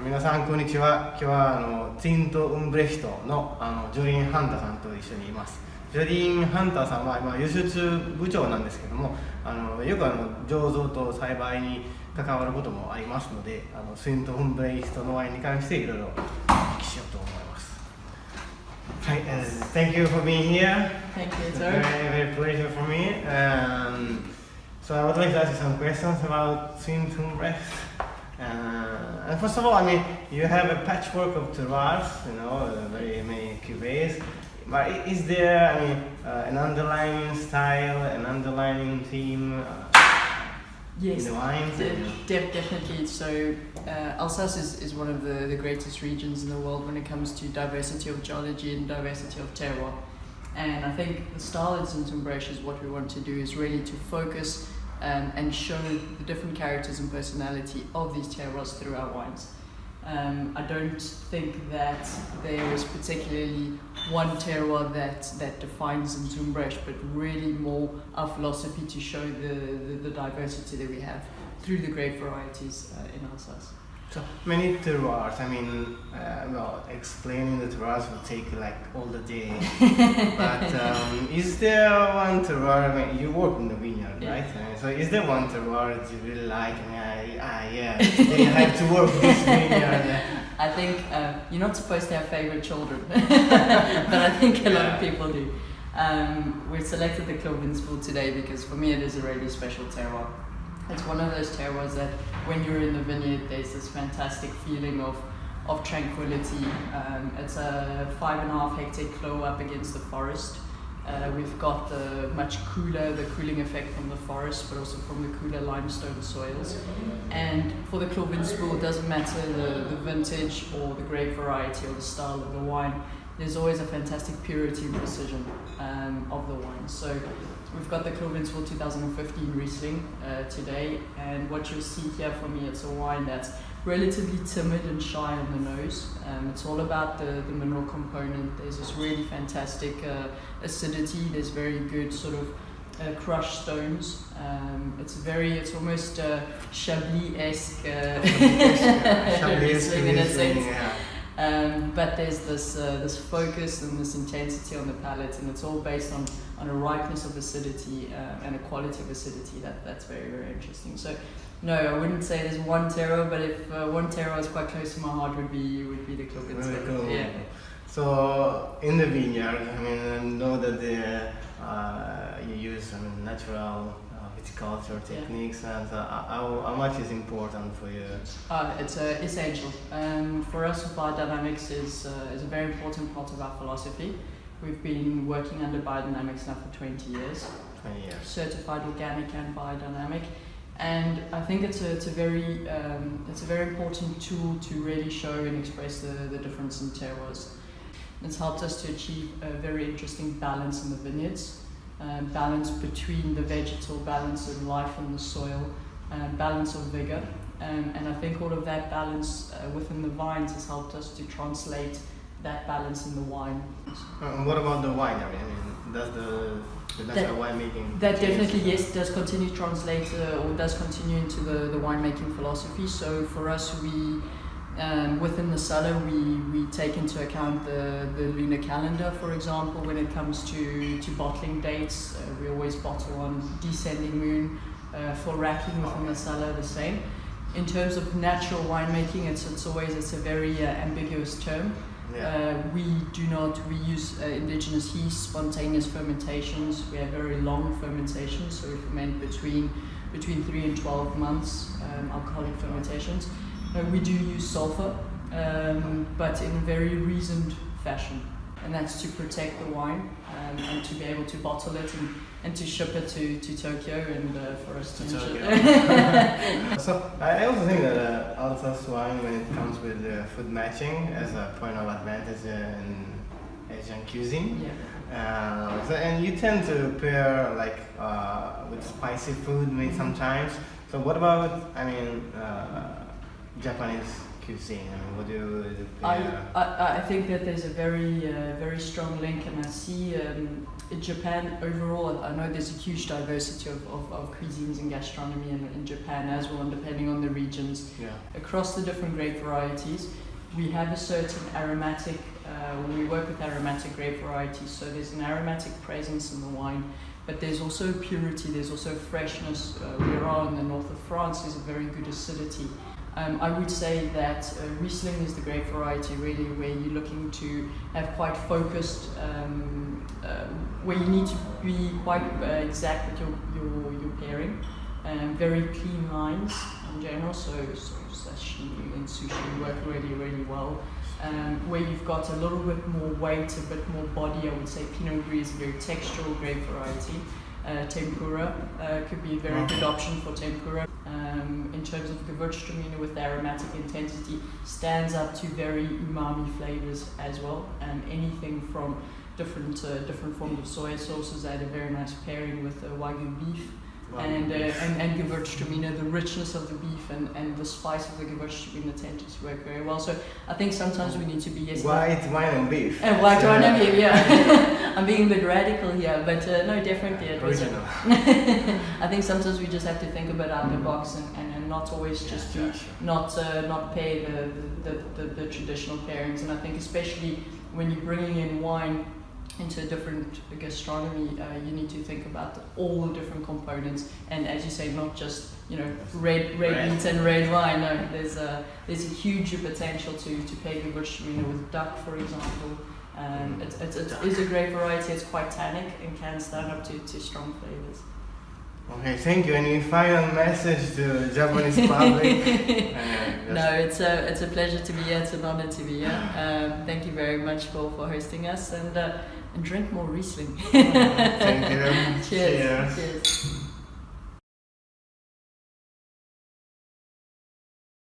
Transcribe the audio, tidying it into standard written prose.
皆さんこんにちは。今日はツィント・ウンブレヒトのジョリーン・ハンターさんと一緒にいます。ジョリーン・ハンターさんは今輸出部長なんですけども、よく醸造と栽培に関わることもありますので、ツィント・ウンブレヒトのワインに関していろいろお聞きしようと思います。はい、Thank you for being here. Thank you, It's sir. very pleasure for me. So I would like to ask you some questions about Zind-Humbrecht. And first of all, you have a patchwork of terroirs, very many cuvées. But is there, an underlying style, an underlying theme Yes, in the wines? Definitely. So Alsace is one of the greatest regions in the world when it comes to diversity of geology and diversity of terroir. And I think the style at Zind-Humbrecht is what we want to do is really to focus and show the different characters and personality of these terroirs through our wines. I don't think that there is particularly one terroir that defines Zind-Humbrecht, but really more our philosophy to show the diversity that we have through the grape varieties in Alsace. So many terroirs. Explaining the terroirs will take all the day. But is there one terroir? You work in the vineyard, right? So is there one terroir that you really like? They have to work in this vineyard. I think you're not supposed to have favorite children, but I think a lot of people do. We've selected the Clos Vinspool today because for me it is a really special terroir. It's one of those terroirs that when you're in the vineyard, there's this fantastic feeling of tranquility. It's a 5.5 hectare clos up against the forest. We've got the cooling effect from the forest, but also from the cooler limestone soils. And for the Clos Vinspool, it doesn't matter the vintage or the grape variety or the style of the wine. There's always a fantastic purity and precision of the wine. So we've got the Clos Vinspool 2015 Riesling today, and what you'll see here for me, it's a wine that's relatively timid and shy on the nose. It's all about the mineral component. There's this really fantastic acidity. There's very good sort of crushed stones. It's almost Chablis-esque Riesling in a sense. But there's this focus and this intensity on the palate, and it's all based on a ripeness of acidity and a quality of acidity that's very, very interesting. So no, I wouldn't say there's one terroir, but if one terroir is quite close to my heart, would be the Clos Vinspool. Really cool. Yeah. So in the vineyard, I know that you use natural viticulture techniques, and how much is important for you? It's essential. For us, biodynamics is a very important part of our philosophy. We've been working under biodynamics now for 20 years. 20 years. Certified organic and biodynamic. And I think it's a very important tool to really show and express the difference in terroirs. It's helped us to achieve a very interesting balance in the vineyards, balance between the vegetal, balance of life in the soil, balance of vigor. And I think all of that balance within the vines has helped us to translate that balance in the wine. What about the winery? Does the natural winemaking? That definitely, yes, does continue to translate or does continue into the winemaking philosophy. So for us, we within the cellar, we take into account the lunar calendar, for example, when it comes to bottling dates. We always bottle on descending moon. For racking within the cellar, the same. In terms of natural winemaking, it's a very ambiguous term. Yeah. We use indigenous yeast, spontaneous fermentations. We have very long fermentations, so we ferment between 3 and 12 months, alcoholic fermentations. We do use sulfur, but in a very reasoned fashion, and that's to protect the wine and to be able to bottle it and to ship it to Tokyo and for us to enjoy. So I also think that Alsace wine, when it comes with food matching, as a point of advantage in Asian cuisine. Yeah. And you tend to pair with spicy food maybe sometimes. So what about Japanese cuisine? I mean, what do you I think that there's a very strong link, and I see in Japan overall, I know there's a huge diversity of cuisines and gastronomy in Japan as well, and depending on the regions. Yeah. Across the different grape varieties, we have a certain aromatic, we work with aromatic grape varieties, so there's an aromatic presence in the wine, but there's also purity, there's also freshness. We're in the north of France, there's a very good acidity. I would say that Riesling is the grape variety really where you're looking to have quite focused, where you need to be quite exact with your pairing. Very clean lines in general, so sashimi and sushi work really well. Where you've got a little bit more weight, a bit more body, I would say Pinot Gris is a very textural grape variety. Tempura could be a very good option for tempura. In terms of Gewürztraminer with aromatic intensity, stands up to very umami flavors as well. Anything from different forms of soy sauces add a very nice pairing with Wagyu beef. And Gewürztraminer, the richness of the beef and the spice of the Gewürztraminer tend to work very well. So I think sometimes we need to be white wine and beef. And white wine and beef, yeah. I'm being a bit radical here, but no, definitely. Original. I think sometimes we just have to think about out the box and not always just to not pay the traditional pairings. And I think especially when you're bringing in wine into a different gastronomy, you need to think about all the different components, and as you say, not just red meat and red wine. No, there's a huge potential to pair Gewürztraminer with duck, for example. It's a great variety. It's quite tannic and can stand up to strong flavors. Okay, thank you. Any final message to the Japanese public? No, it's a pleasure to be here. It's an honor to be here. Thank you very much for hosting us, and drink more Riesling. Thank you. Cheers. Cheers.